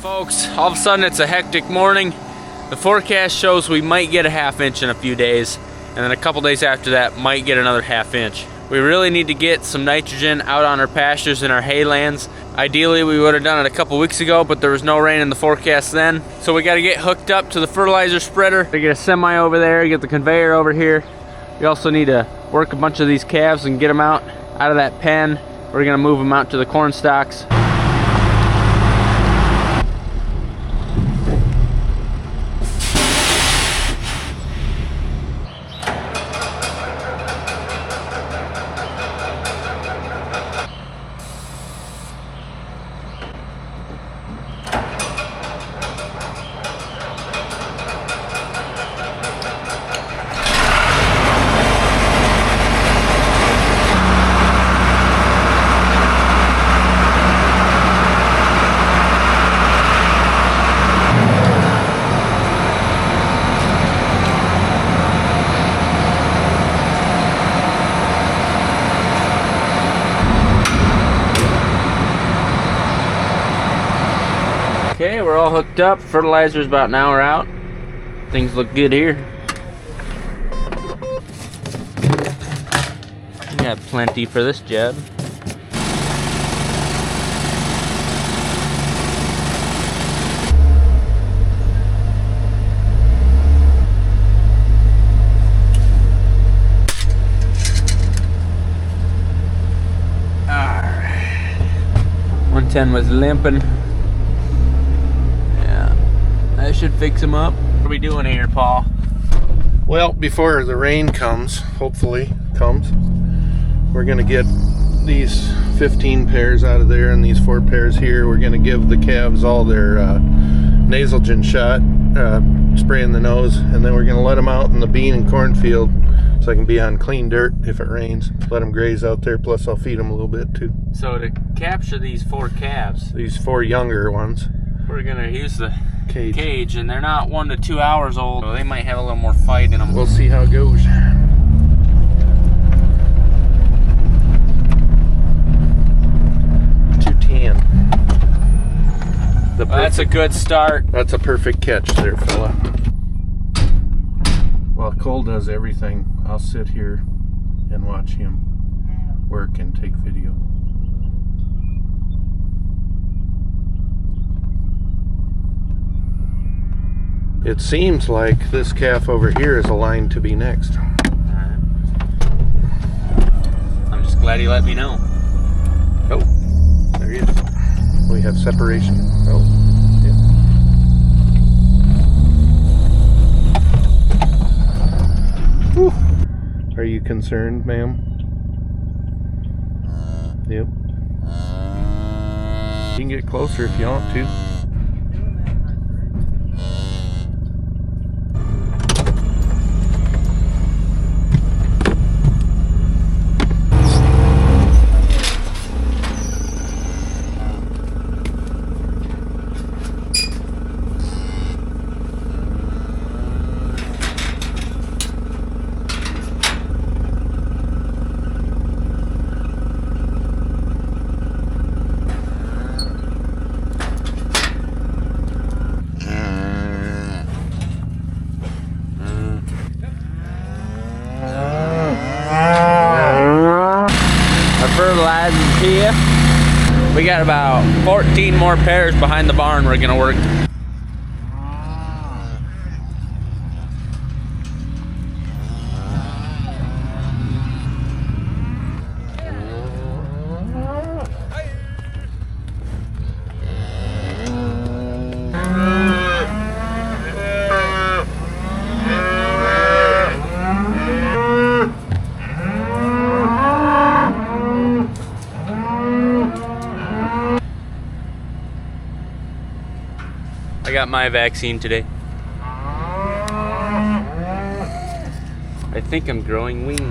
Folks, all of a sudden it's a hectic morning. The forecast shows we might get a ½ inch in a few days, and then a couple days after that might get another ½ inch. We really need to get some nitrogen out on our pastures and our haylands. Ideally we would have done it a couple weeks ago, but there was no rain in the forecast then. So we got to get hooked up to the fertilizer spreader. We get a semi over there, get the conveyor over here. We also need to work a bunch of these calves and get them out of that pen. We're gonna move them out to the corn stalks. Okay, we're all hooked up. Fertilizer's about an hour out. Things look good here. We got plenty for this job. Alright. 110 was limping. That should fix him up. What are we doing here, Paul? Well, before the rain comes, hopefully comes, we're gonna get these 15 pairs out of there and these 4 pairs here. We're gonna give the calves all their Nasalgen shot, spray in the nose, and then we're gonna let them out in the bean and cornfield so they can be on clean dirt if it rains. Let them graze out there, plus I'll feed them a little bit too. So to capture these 4 calves, these 4 younger ones, we're gonna use the cage, and they're not 1 to 2 hours old, so they might have a little more fight in them. We'll see how it goes. That's a good start. That's a perfect catch there, fella. While Cole does everything, I'll sit here and watch him work and take video. It seems like this calf over here is aligned to be next. Alright. I'm just glad he let me know. Oh, there he is. We have separation. Oh, yeah. Whew. Are you concerned, ma'am? Yep. You can get closer if you want to. Fertilizers here. We got about 14 more pairs behind the barn we're gonna work. I got my vaccine today. I think I'm growing wings.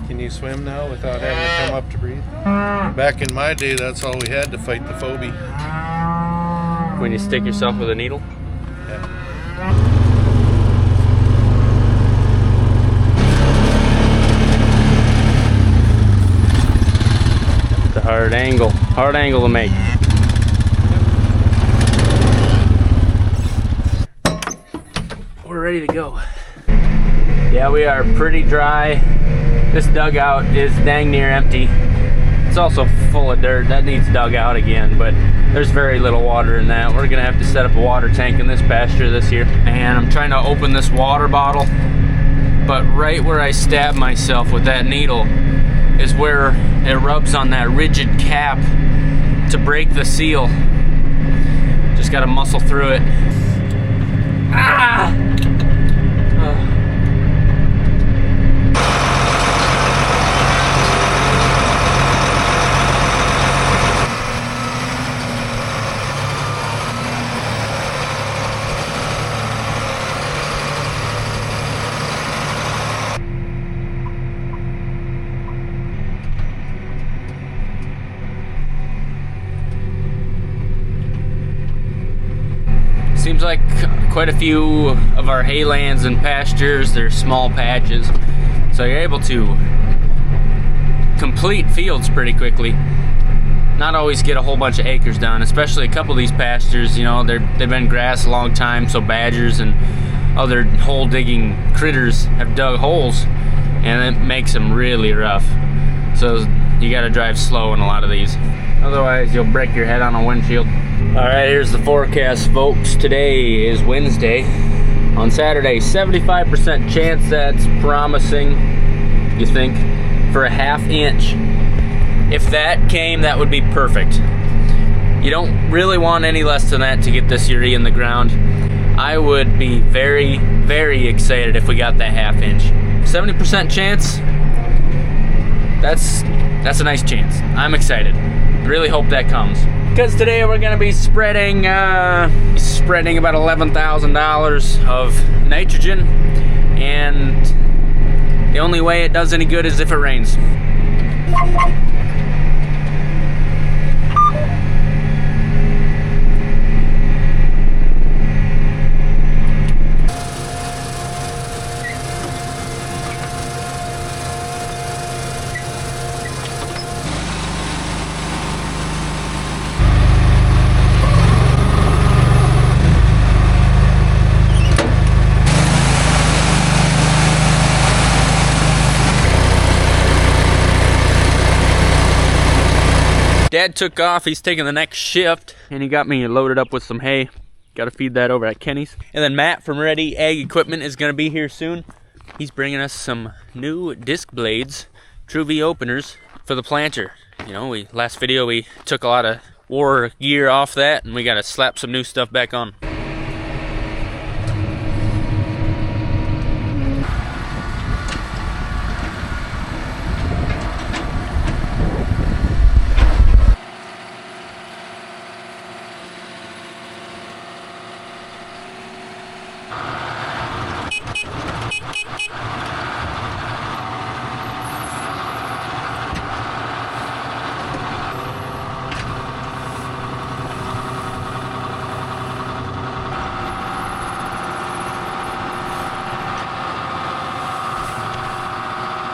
Can you swim now without having to come up to breathe? Back in my day, that's all we had to fight the phobia. When you stick yourself with a needle? Yeah. The hard angle to make. We're ready to go. Yeah, we are pretty dry. This dugout is dang near empty. It's also full of dirt. That needs dug out again, but there's very little water in that. We're gonna have to set up a water tank in this pasture this year. And I'm trying to open this water bottle, but right where I stab myself with that needle is where it rubs on that rigid cap to break the seal. Just gotta muscle through it. Ah! Seems like quite a few of our haylands and pastures, they're small patches, so you're able to complete fields pretty quickly. Not always get a whole bunch of acres done, especially a couple of these pastures, you know, they've been grass a long time, so badgers and other hole digging critters have dug holes, and it makes them really rough. So you gotta drive slow in a lot of these, otherwise you'll break your head on a windshield. Alright, here's the forecast, folks. Today is Wednesday. On Saturday, 75% chance, that's promising, you think, for a ½ inch. If that came, that would be perfect. You don't really want any less than that to get this urea in the ground. I would be very, very excited if we got that ½ inch. 70% chance, that's a nice chance. I'm excited. Really hope that comes. Because today we're going to be spreading about $11,000 of nitrogen, and the only way it does any good is if it rains. Dad took off, he's taking the next shift, and he got me loaded up with some hay. Gotta feed that over at Kenny's. And then Matt from Ready Ag Equipment is gonna be here soon. He's bringing us some new disc blades, True V openers for the planter. You know, last video we took a lot of war gear off that, and we gotta slap some new stuff back on.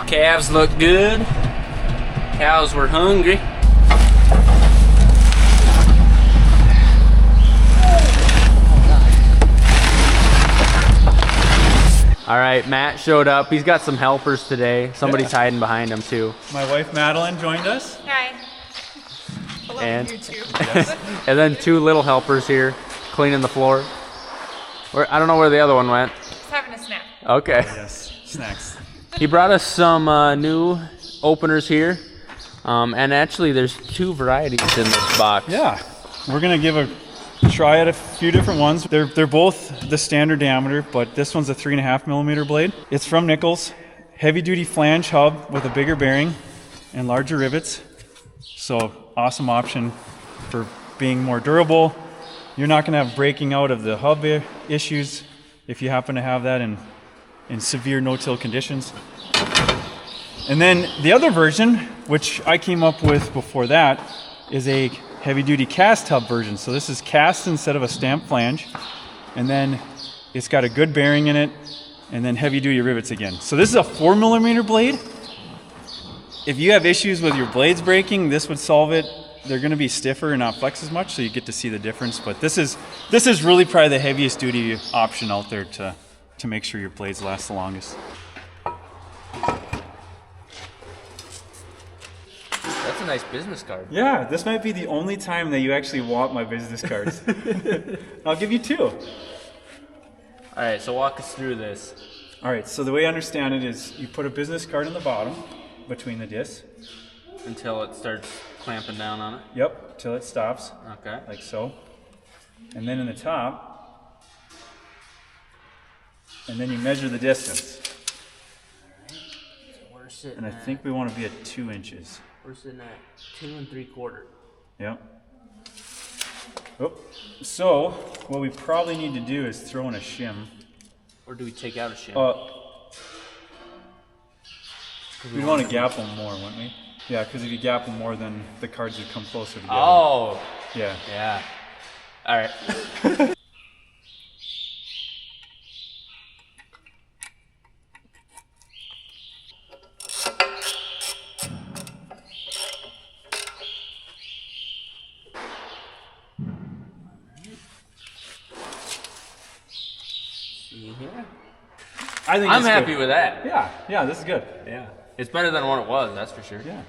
Calves look good. Cows were hungry. All right, Matt showed up. He's got some helpers today. Somebody's hiding behind him too. My wife Madeline joined us. Hi. Hello, And YouTube. Yes. and then 2 little helpers here cleaning the floor. I don't know where the other one went. Just having a snack. Okay. Yes, snacks. He brought us some new openers here. And actually there's 2 varieties in this box. Yeah, we're gonna give a try at a few different ones. They're both the standard diameter, but this one's a 3.5 millimeter blade. It's from Nichols. Heavy duty flange hub with a bigger bearing and larger rivets. So awesome option for being more durable. You're not gonna have breaking out of the hub issues if you happen to have that in severe no-till conditions. And then the other version, which I came up with before that, is a heavy-duty cast hub version. So this is cast instead of a stamped flange, and then it's got a good bearing in it, and then heavy-duty rivets again. So this is a 4 millimeter blade, If you have issues with your blades breaking, this would solve it. They're going to be stiffer and not flex as much, so you get to see the difference. But this is really probably the heaviest duty option out there to make sure your blades last the longest. That's a nice business card. Yeah, this might be the only time that you actually want my business cards. I'll give you 2. All right, so walk us through this. All right, so the way I understand it is you put a business card in the bottom between the discs. Until it starts clamping down on it? Yep, till it stops. Okay. Like so. And then in the top, and then you measure the distance. So we're sitting And I think we want to be at 2 inches. we're sitting at 2 3/4. Yep. Oh. So what we probably need to do is throw in a shim. Or do we take out a shim? We'd want to gap them more, wouldn't we? Yeah, because if you gap them more, then the cards would come closer together. Oh, Yeah. yeah. All right. See here? I think I'm it's happy good. with that. Yeah, this is good. Yeah. It's better than what it was, that's for sure. Yeah.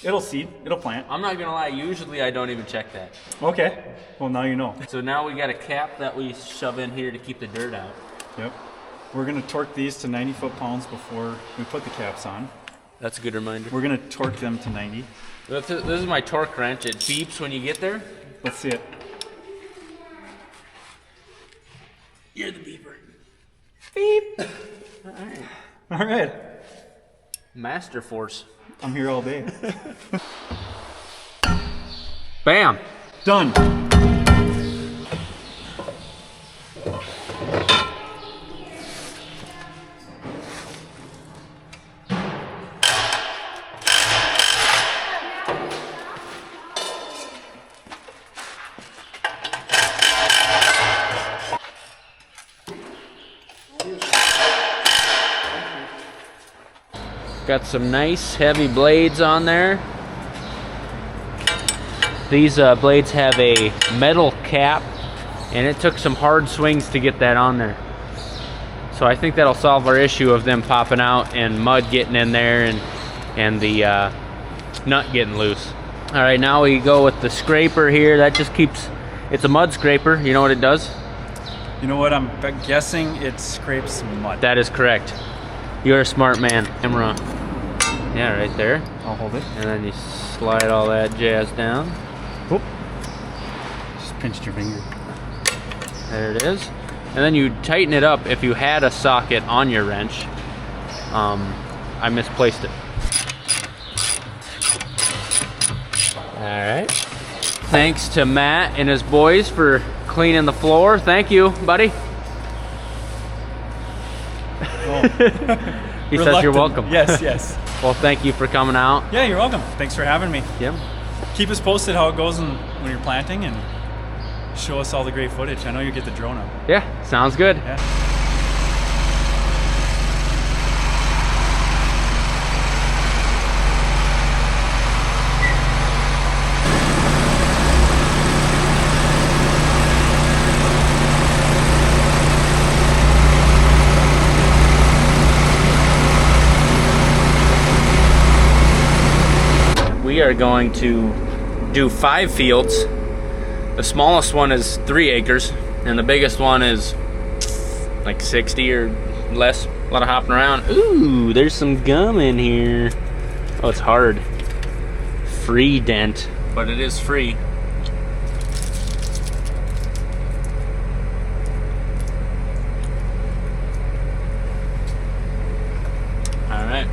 It'll seed, it'll plant. I'm not gonna lie, usually I don't even check that. Okay. Well, now you know. So now we got a cap that we shove in here to keep the dirt out. Yep. We're going to torque these to 90 foot-pounds before we put the caps on. That's a good reminder. We're going to torque them to 90. This is my torque wrench. It beeps when you get there. Let's see it. You're the beeper. Beep. All right. All right. Master force. I'm here all day. Bam. Done. Got some nice heavy blades on there. These blades have a metal cap, and it took some hard swings to get that on there. So I think that'll solve our issue of them popping out and mud getting in there and the nut getting loose. All right, now we go with the scraper here. That just keeps, it's a mud scraper. You know what it does? You know what? I'm guessing it scrapes mud. That is correct. You're a smart man. Camera. Yeah, right there. I'll hold it. And then you slide all that jazz down. Oop. Just pinched your finger. There it is. And then you tighten it up if you had a socket on your wrench. I misplaced it. Alright. Thanks to Matt and his boys for cleaning the floor. Thank you, buddy. He says you're welcome. Yes, yes. Well, thank you for coming out. Yeah, you're welcome. Thanks for having me. Yep. Keep us posted how it goes when you're planting, and show us all the great footage. I know you get the drone up. Yeah, sounds good. Yeah. We are going to do 5 fields. The smallest one is 3 acres, and the biggest one is like 60 or less. A lot of hopping around. Ooh, there's some gum in here. Oh, it's hard. Free dent, but it is free. All right.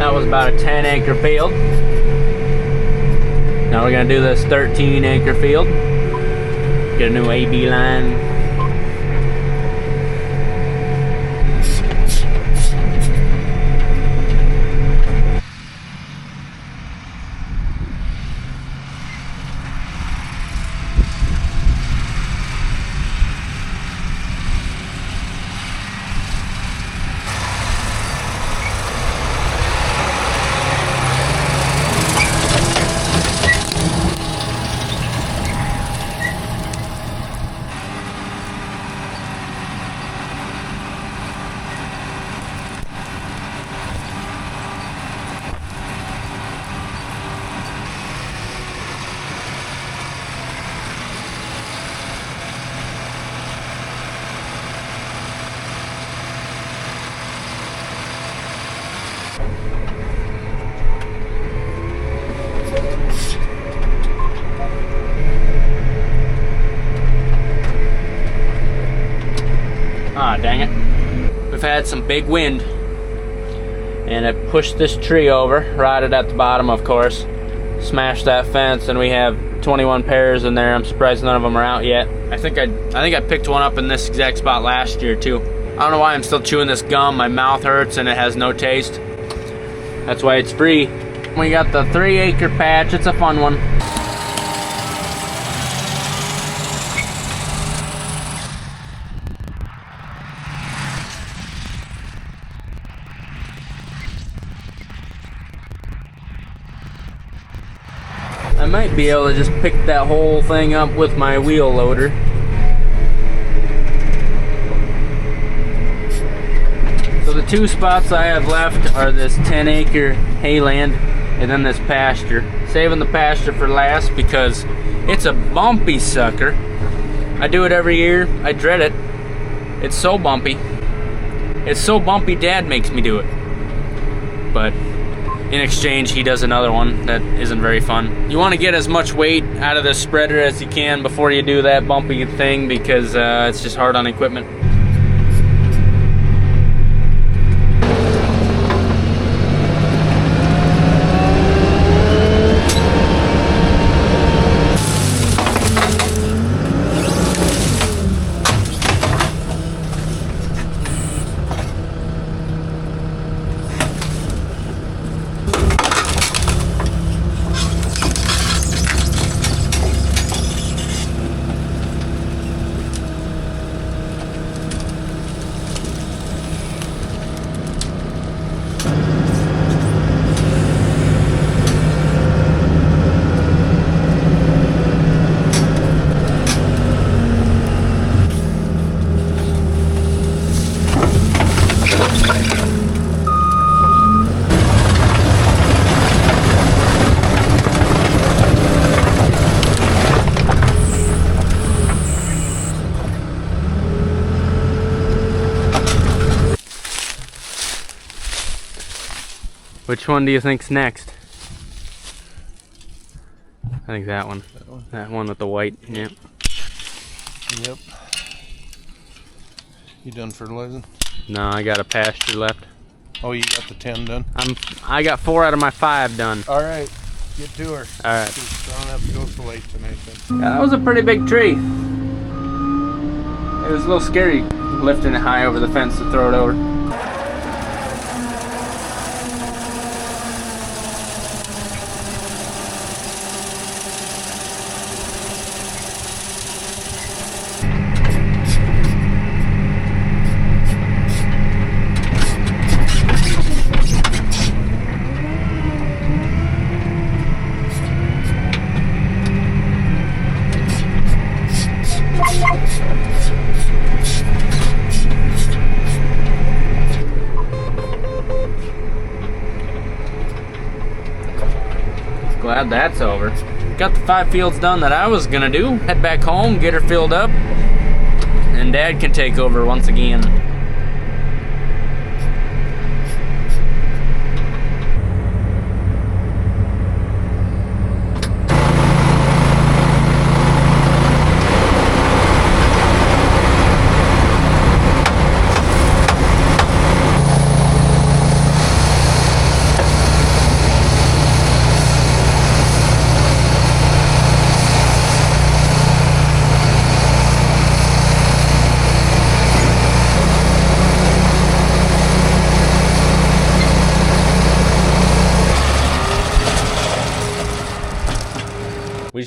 That was about a 10-acre field. Now we're gonna do this 13-acre field. Get a new AB line. Ah, dang it. We've had some big wind and it pushed this tree over, rotted at the bottom, of course, smashed that fence, and we have 21 pairs in there. I'm surprised none of them are out yet. I think I picked one up in this exact spot last year too. I don't know why I'm still chewing this gum. My mouth hurts and it has no taste. That's why it's free. We got the 3-acre patch. It's a fun one. I might be able to just pick that whole thing up with my wheel loader. So the 2 spots I have left are this 10-acre hayland and then this pasture. Saving the pasture for last because it's a bumpy sucker. I do it every year. I dread it. It's so bumpy. It's so bumpy Dad makes me do it. But in exchange, he does another one that isn't very fun. You want to get as much weight out of the spreader as you can before you do that bumpy thing because it's just hard on equipment. Which one do you think's next? I think that one. That one with the white. Yep. Yep. You done fertilizing? No, I got a pasture left. Oh, you got the 10 done? I got 4 out of my 5 done. All right, get to her. All right. I don't have to go so late tonight then. Yeah, that was a pretty big tree. It was a little scary lifting it high over the fence to throw it over. Glad that's over. Got the 5 fields done that I was gonna do. Head back home, get her filled up, and Dad can take over once again.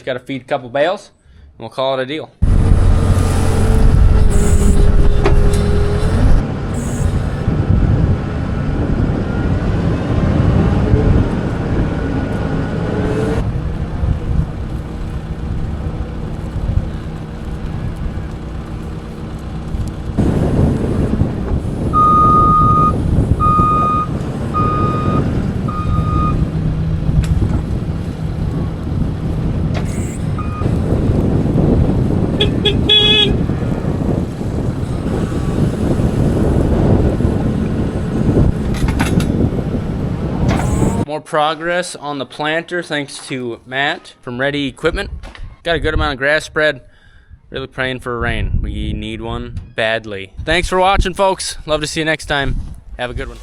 just got to feed a couple bales, and we'll call it a deal. More progress on the planter thanks to Matt from Ready Equipment. Got a good amount of grass spread. Really praying for a rain. We need one badly. Thanks for watching, folks. Love to see you next time. Have a good one.